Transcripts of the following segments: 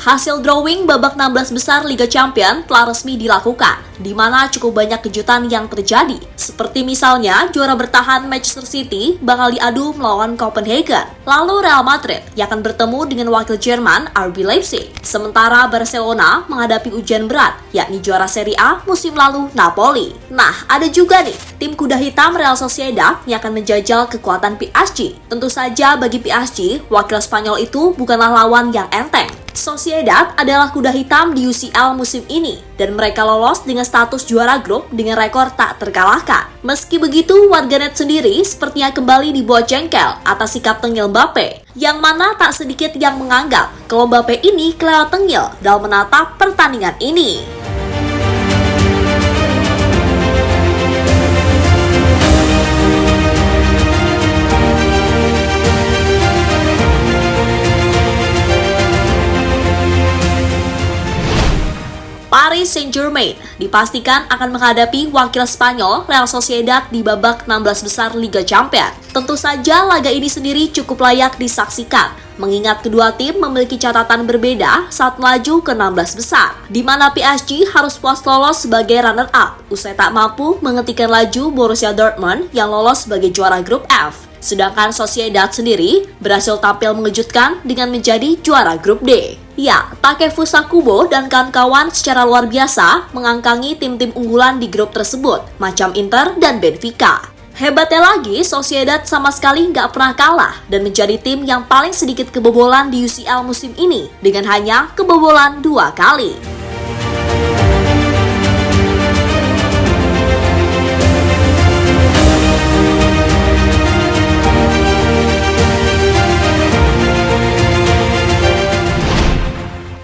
Hasil drawing babak 16 besar Liga Champions telah resmi dilakukan, di mana cukup banyak kejutan yang terjadi. Seperti misalnya, juara bertahan Manchester City bakal diadu melawan Copenhagen. Lalu Real Madrid yang akan bertemu dengan wakil Jerman RB Leipzig. Sementara Barcelona menghadapi ujian berat, yakni juara Serie A musim lalu Napoli. Nah, ada juga nih, tim kuda hitam Real Sociedad yang akan menjajal kekuatan PSG. Tentu saja bagi PSG, wakil Spanyol itu bukanlah lawan yang enteng. Sociedad adalah kuda hitam di UCL musim ini dan mereka lolos dengan status juara grup dengan rekor tak terkalahkan. Meski begitu, warganet sendiri sepertinya kembali dibuat jengkel atas sikap tengil Mbappe, yang mana tak sedikit yang menganggap kalau Mbappe ini kelewat tengil dalam menatap pertandingan ini. Paris Saint-Germain dipastikan akan menghadapi wakil Spanyol Real Sociedad di babak 16 besar Liga Champions. Tentu saja laga ini sendiri cukup layak disaksikan, mengingat kedua tim memiliki catatan berbeda saat melaju ke 16 besar, di mana PSG harus puas lolos sebagai runner-up, usai tak mampu menghentikan laju Borussia Dortmund yang lolos sebagai juara grup F. Sedangkan Sociedad sendiri berhasil tampil mengejutkan dengan menjadi juara grup D. Ya, Takefusa Kubo dan kawan-kawan secara luar biasa mengangkangi tim-tim unggulan di grup tersebut, macam Inter dan Benfica. Hebatnya lagi, Sociedad sama sekali nggak pernah kalah dan menjadi tim yang paling sedikit kebobolan di UCL musim ini dengan hanya kebobolan 2 kali.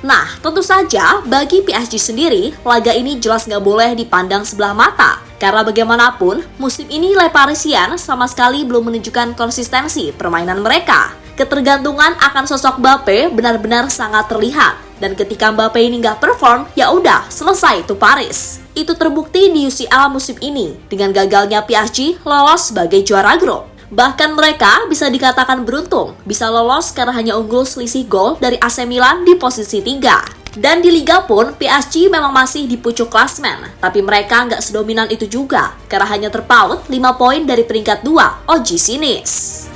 Nah, tentu saja bagi PSG sendiri, laga ini jelas nggak boleh dipandang sebelah mata. Karena bagaimanapun, musim ini Le Parisien sama sekali belum menunjukkan konsistensi permainan mereka. Ketergantungan akan sosok Mbappe benar-benar sangat terlihat. Dan ketika Mbappe ini nggak perform, ya udah selesai itu Paris. Itu terbukti di UCL musim ini dengan gagalnya PSG lolos sebagai juara grup. Bahkan mereka bisa dikatakan beruntung bisa lolos karena hanya unggul selisih gol dari AC Milan di posisi 3. Dan di Liga pun PSG memang masih di pucuk klasmen, tapi mereka nggak sedominan itu juga karena hanya terpaut 5 poin dari peringkat 2 OGC Nice.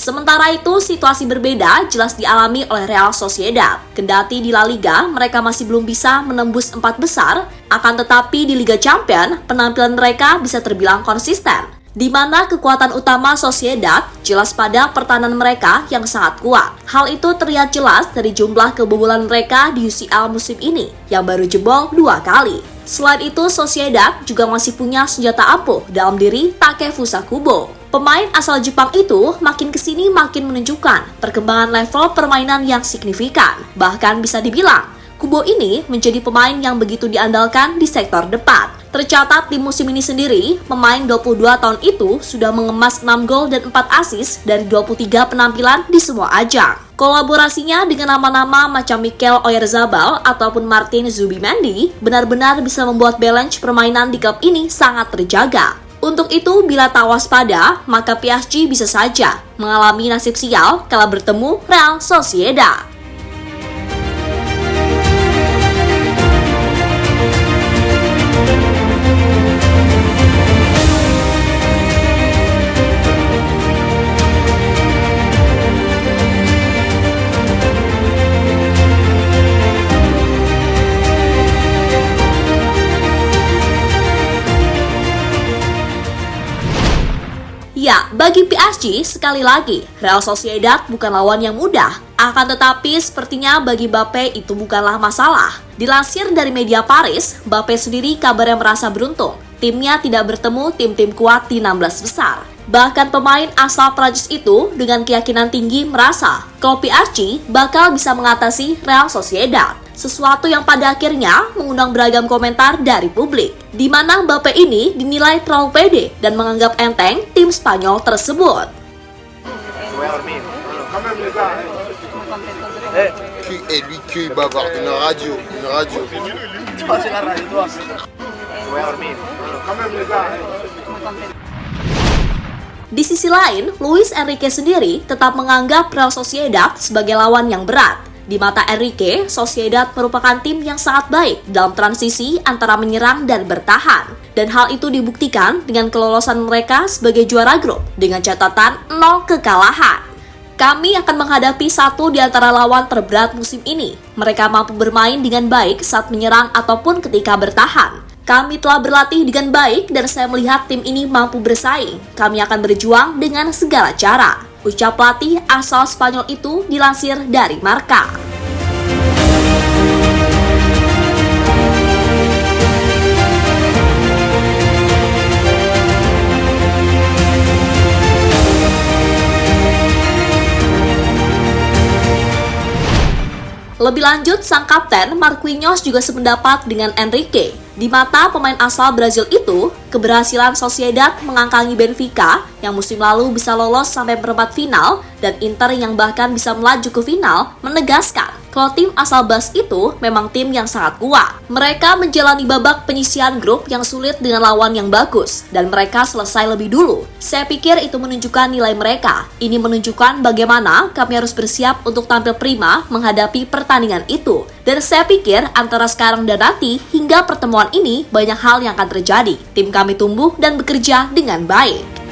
Sementara itu, situasi berbeda jelas dialami oleh Real Sociedad. Kendati di La Liga, mereka masih belum bisa menembus 4 besar, akan tetapi di Liga Champions, penampilan mereka bisa terbilang konsisten. Di mana kekuatan utama Sociedad jelas pada pertahanan mereka yang sangat kuat. Hal itu terlihat jelas dari jumlah kebobolan mereka di UCL musim ini, yang baru jebol 2 kali. Selain itu, Sociedad juga masih punya senjata ampuh dalam diri Takefusa Kubo. Pemain asal Jepang itu makin kesini makin menunjukkan perkembangan level permainan yang signifikan. Bahkan bisa dibilang, Kubo ini menjadi pemain yang begitu diandalkan di sektor depan. Tercatat di musim ini sendiri, pemain 22 tahun itu sudah mengemas 6 gol dan 4 assist dari 23 penampilan di semua ajang. Kolaborasinya dengan nama-nama macam Mikel Oyarzabal ataupun Martin Zubimendi benar-benar bisa membuat balance permainan di klub ini sangat terjaga. Untuk itu, bila tak waspada, maka PSG bisa saja mengalami nasib sial kala bertemu Real Sociedad. Ya, bagi PSG sekali lagi, Real Sociedad bukan lawan yang mudah. Akan tetapi sepertinya bagi Mbappe itu bukanlah masalah. Dilansir dari media Paris, Mbappe sendiri kabarnya merasa beruntung. Timnya tidak bertemu tim-tim kuat di 16 besar. Bahkan pemain asal Prancis itu dengan keyakinan tinggi merasa kalau PSG bakal bisa mengatasi Real Sociedad. Sesuatu yang pada akhirnya mengundang beragam komentar dari publik, di mana Mbappe ini dinilai terlalu pede dan menganggap enteng tim Spanyol tersebut. Qui bavard, une radio. Di sisi lain, Luis Enrique sendiri tetap menganggap Real Sociedad sebagai lawan yang berat. Di mata Enrique, Sociedad merupakan tim yang sangat baik dalam transisi antara menyerang dan bertahan. Dan hal itu dibuktikan dengan kelolosan mereka sebagai juara grup dengan catatan 0 kekalahan. Kami akan menghadapi satu di antara lawan terberat musim ini. Mereka mampu bermain dengan baik saat menyerang ataupun ketika bertahan. Kami telah berlatih dengan baik dan saya melihat tim ini mampu bersaing. Kami akan berjuang dengan segala cara. Ucap pelatih asal Spanyol itu dilansir dari Marca. Lebih lanjut, sang kapten Marquinhos juga sependapat dengan Enrique. Di mata pemain asal Brazil itu, keberhasilan Sociedad mengangkangi Benfica yang musim lalu bisa lolos sampai perempat final dan Inter yang bahkan bisa melaju ke final menegaskan kalau tim asal Basque itu memang tim yang sangat kuat. Mereka menjalani babak penyisihan grup yang sulit dengan lawan yang bagus dan mereka selesai lebih dulu. Saya pikir itu menunjukkan nilai mereka. Ini menunjukkan bagaimana kami harus bersiap untuk tampil prima menghadapi pertandingan itu. Dan saya pikir antara sekarang dan nanti hingga pertemuan ini banyak hal yang akan terjadi. Tim kami tumbuh dan bekerja dengan baik.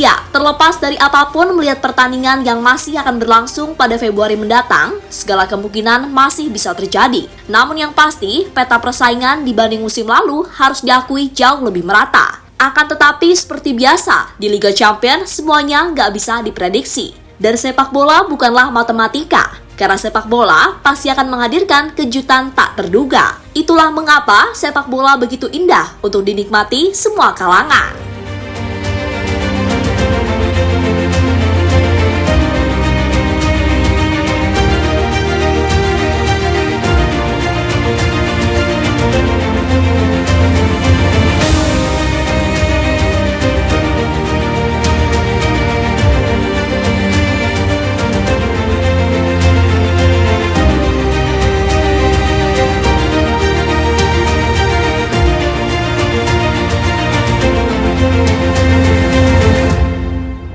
Ya, terlepas dari apapun melihat pertandingan yang masih akan berlangsung pada Februari mendatang, segala kemungkinan masih bisa terjadi. Namun yang pasti, peta persaingan dibanding musim lalu harus diakui jauh lebih merata. Akan tetapi seperti biasa, di Liga Champions semuanya nggak bisa diprediksi. Dan sepak bola bukanlah matematika, karena sepak bola pasti akan menghadirkan kejutan tak terduga. Itulah mengapa sepak bola begitu indah untuk dinikmati semua kalangan.